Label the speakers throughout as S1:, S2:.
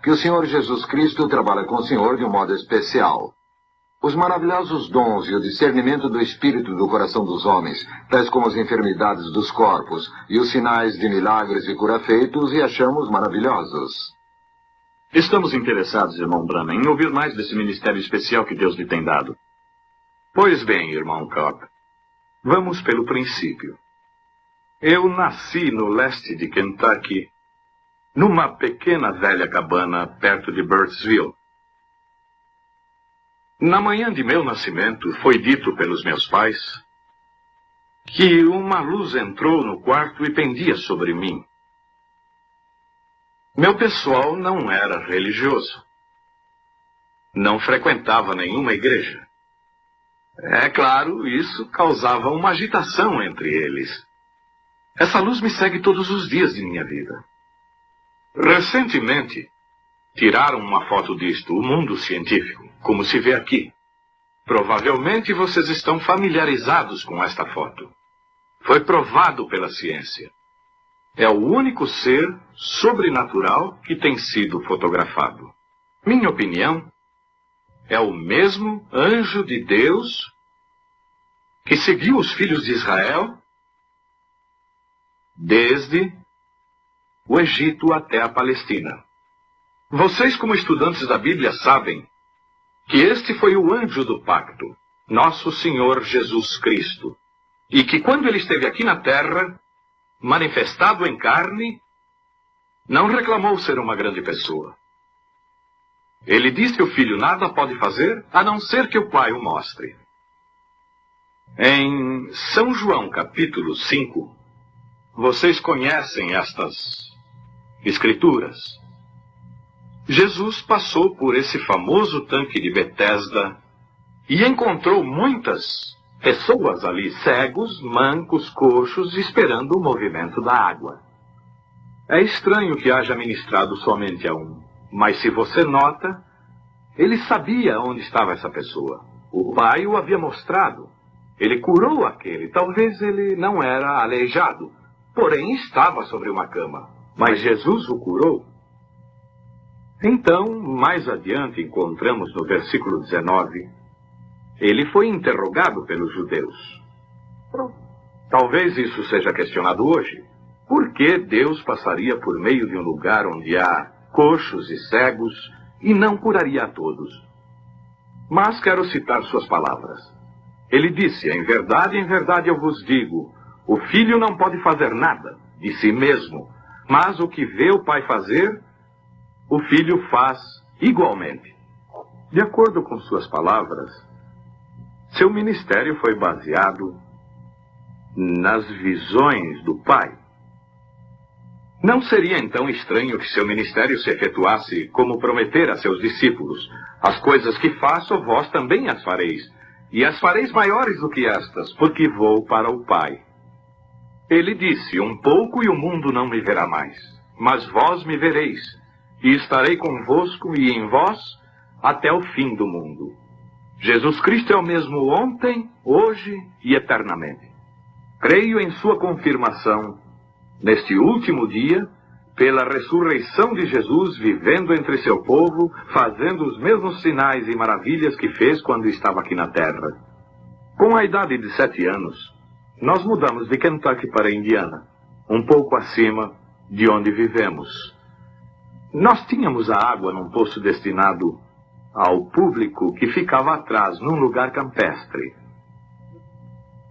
S1: que o Senhor Jesus Cristo trabalha com o Senhor de um modo especial. Os maravilhosos dons e o discernimento do espírito do coração dos homens, tais como as enfermidades dos corpos e os sinais de milagres e cura feitos, e achamos maravilhosos.
S2: Estamos interessados, irmão Branham, em ouvir mais desse ministério especial que Deus lhe tem dado. Pois bem, irmão Cobb, vamos pelo princípio. Eu nasci no leste de Kentucky, numa pequena velha cabana perto de Burttsville. Na manhã de meu nascimento, foi dito pelos meus pais que uma luz entrou no quarto e pendia sobre mim. Meu pessoal não era religioso. Não frequentava nenhuma igreja. É claro, isso causava uma agitação entre eles. Essa luz me segue todos os dias de minha vida. Recentemente, tiraram uma foto disto, o mundo científico, como se vê aqui. Provavelmente vocês estão familiarizados com esta foto. Foi provado pela ciência. É o único ser sobrenatural que tem sido fotografado. Minha opinião, é o mesmo anjo de Deus que seguiu os filhos de Israel desde o Egito até a Palestina. Vocês, como estudantes da Bíblia, sabem que este foi o anjo do pacto, nosso Senhor Jesus Cristo, e que quando ele esteve aqui na terra, manifestado em carne, não reclamou ser uma grande pessoa. Ele disse ao filho: nada pode fazer, a não ser que o Pai o mostre. Em São João, capítulo 5, vocês conhecem estas escrituras. Jesus passou por esse famoso tanque de Betesda e encontrou muitas pessoas ali, cegos, mancos, coxos, esperando o movimento da água. É estranho que haja ministrado somente a um, mas se você nota, ele sabia onde estava essa pessoa. O Pai o havia mostrado. Ele curou aquele. Talvez ele não era aleijado, porém estava sobre uma cama. Mas Jesus o curou. Então, mais adiante, encontramos no versículo 19, ele foi interrogado pelos judeus. Talvez isso seja questionado hoje. Por que Deus passaria por meio de um lugar onde há coxos e cegos e não curaria a todos? Mas quero citar suas palavras. Ele disse: em verdade eu vos digo, o filho não pode fazer nada de si mesmo, mas o que vê o pai fazer, o filho faz igualmente. De acordo com suas palavras, seu ministério foi baseado nas visões do pai. Não seria então estranho que seu ministério se efetuasse como prometer a seus discípulos: as coisas que faço, vós também as fareis, e as fareis maiores do que estas, porque vou para o Pai. Ele disse: um pouco e o mundo não me verá mais, mas vós me vereis, e estarei convosco e em vós até o fim do mundo. Jesus Cristo é o mesmo ontem, hoje e eternamente. Creio em sua confirmação neste último dia, pela ressurreição de Jesus, vivendo entre seu povo, fazendo os mesmos sinais e maravilhas que fez quando estava aqui na terra. Com a idade de 7 anos, nós mudamos de Kentucky para Indiana, um pouco acima de onde vivemos. Nós tínhamos a água num poço destinado ao público que ficava atrás, num lugar campestre.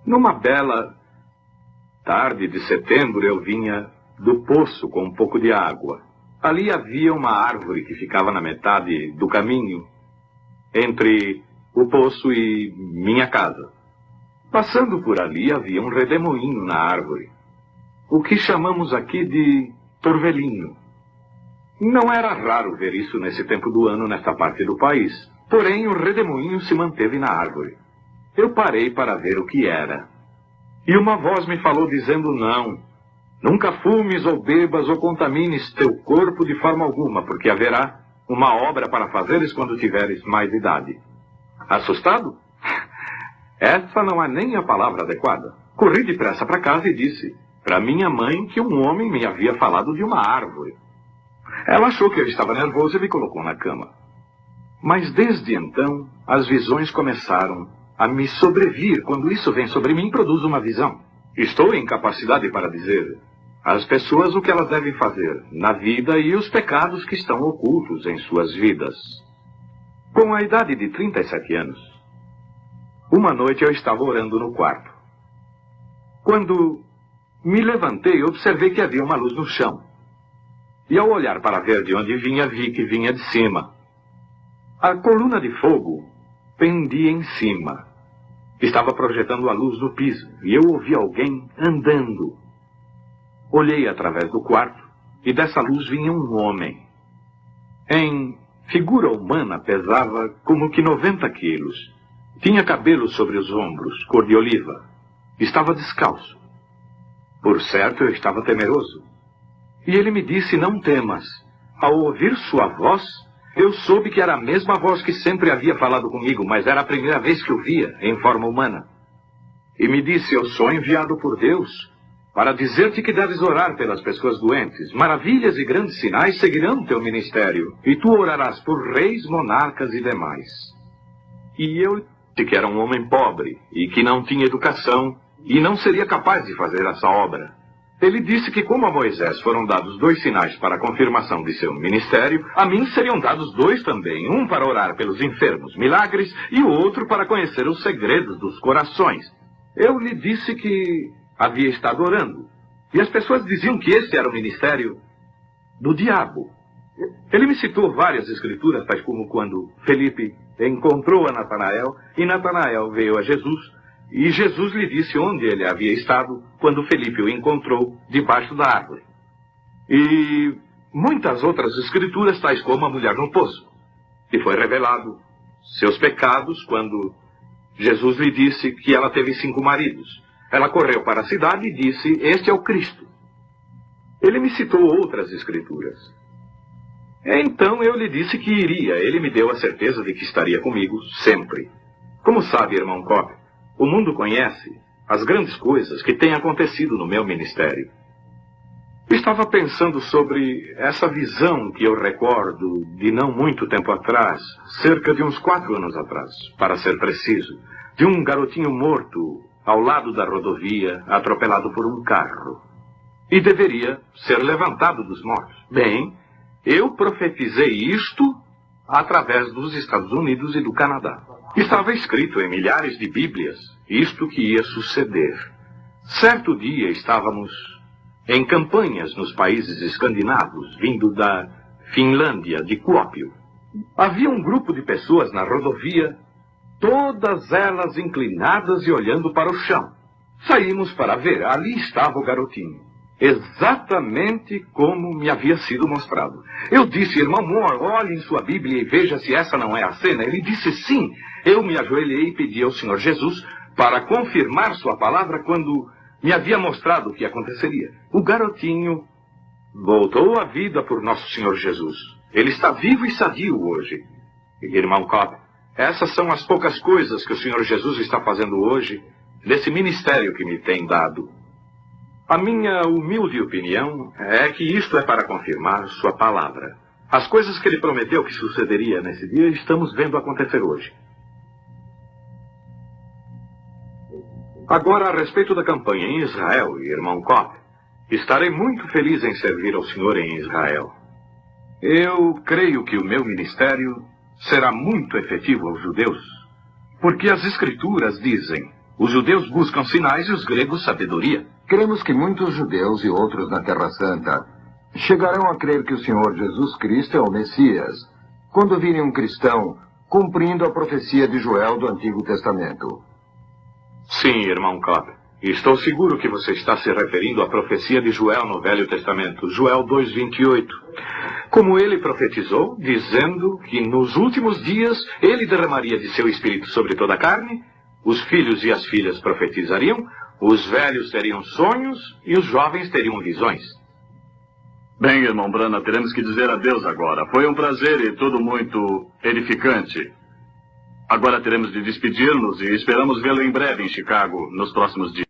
S2: Numa bela tarde de setembro, eu vinha do poço com um pouco de água. Ali havia uma árvore que ficava na metade do caminho entre o poço e minha casa. Passando por ali, havia um redemoinho na árvore, o que chamamos aqui de torvelinho. Não era raro ver isso nesse tempo do ano nesta parte do país, porém o redemoinho se manteve na árvore. Eu parei para ver o que era. E uma voz me falou dizendo: não, nunca fumes ou bebas ou contamines teu corpo de forma alguma, porque haverá uma obra para fazeres quando tiveres mais idade. Assustado? Essa não é nem a palavra adequada. Corri depressa para casa e disse para minha mãe que um homem me havia falado de uma árvore. Ela achou que eu estava nervoso e me colocou na cama. Mas desde então, as visões começaram a me sobrevir. Quando isso vem sobre mim, produz uma visão. Estou em capacidade para dizer às pessoas o que elas devem fazer na vida e os pecados que estão ocultos em suas vidas. Com a idade de 37 anos, uma noite eu estava orando no quarto. Quando me levantei, observei que havia uma luz no chão. E ao olhar para ver de onde vinha, vi que vinha de cima. A coluna de fogo pendia em cima. Estava projetando a luz no piso, e eu ouvi alguém andando. Olhei através do quarto, e dessa luz vinha um homem. Em figura humana, pesava como que 90 quilos. Tinha cabelo sobre os ombros, cor de oliva. Estava descalço. Por certo, eu estava temeroso. E ele me disse, não temas. Ao ouvir sua voz, eu soube que era a mesma voz que sempre havia falado comigo, mas era a primeira vez que o via em forma humana. E me disse, eu sou enviado por Deus para dizer-te que deves orar pelas pessoas doentes. Maravilhas e grandes sinais seguirão teu ministério, e tu orarás por reis, monarcas e demais. E eu disse que era um homem pobre e que não tinha educação e não seria capaz de fazer essa obra. Ele disse que como a Moisés foram dados 2 sinais para a confirmação de seu ministério, a mim seriam dados 2 também, um para orar pelos enfermos, milagres, e o outro para conhecer os segredos dos corações. Eu lhe disse que havia estado orando, e as pessoas diziam que esse era o ministério do diabo. Ele me citou várias escrituras, tais como quando Felipe encontrou a Natanael, e Natanael veio a Jesus, e Jesus lhe disse onde ele havia estado quando Felipe o encontrou debaixo da árvore. E muitas outras escrituras, tais como a mulher no poço. E foi revelado seus pecados quando Jesus lhe disse que ela teve 5 maridos. Ela correu para a cidade e disse, este é o Cristo. Ele me citou outras escrituras. Então eu lhe disse que iria. Ele me deu a certeza de que estaria comigo sempre. Como sabe, irmão Cobb, o mundo conhece as grandes coisas que têm acontecido no meu ministério. Estava pensando sobre essa visão que eu recordo de não muito tempo atrás, cerca de uns 4 anos atrás, para ser preciso, de um garotinho morto ao lado da rodovia, atropelado por um carro. E deveria ser levantado dos mortos. Bem, eu profetizei isto através dos Estados Unidos e do Canadá. Estava escrito em milhares de bíblias isto que ia suceder. Certo dia estávamos em campanhas nos países escandinavos, vindo da Finlândia, de Kuopio. Havia um grupo de pessoas na rodovia, todas elas inclinadas e olhando para o chão. Saímos para ver, ali estava o garotinho. Exatamente como me havia sido mostrado. Eu disse, irmão Moore, olhe em sua Bíblia e veja se essa não é a cena. Ele disse sim. Eu me ajoelhei e pedi ao Senhor Jesus para confirmar sua palavra quando me havia mostrado o que aconteceria. O garotinho voltou à vida por nosso Senhor Jesus. Ele está vivo e sadio hoje. Irmão Cobb, essas são as poucas coisas que o Senhor Jesus está fazendo hoje, nesse ministério que me tem dado. A minha humilde opinião é que isto é para confirmar sua palavra. As coisas que ele prometeu que sucederia nesse dia, estamos vendo acontecer hoje. Agora, a respeito da campanha em Israel, irmão Cobb, estarei muito feliz em servir ao Senhor em Israel. Eu creio que o meu ministério será muito efetivo aos judeus, porque as Escrituras dizem, os judeus buscam sinais e os gregos sabedoria.
S1: Cremos que muitos judeus e outros na Terra Santa chegarão a crer que o Senhor Jesus Cristo é o Messias, quando virem um cristão cumprindo a profecia de Joel do Antigo Testamento.
S2: Sim, irmão Cobb. Estou seguro que você está se referindo à profecia de Joel no Velho Testamento, Joel 2:28. Como ele profetizou, dizendo que nos últimos dias ele derramaria de seu espírito sobre toda a carne, os filhos e as filhas profetizariam, os velhos teriam sonhos e os jovens teriam visões.
S3: Bem, irmão Branham, teremos que dizer adeus agora. Foi um prazer e tudo muito edificante. Agora teremos de despedir-nos e esperamos vê-lo em breve em Chicago, nos próximos dias.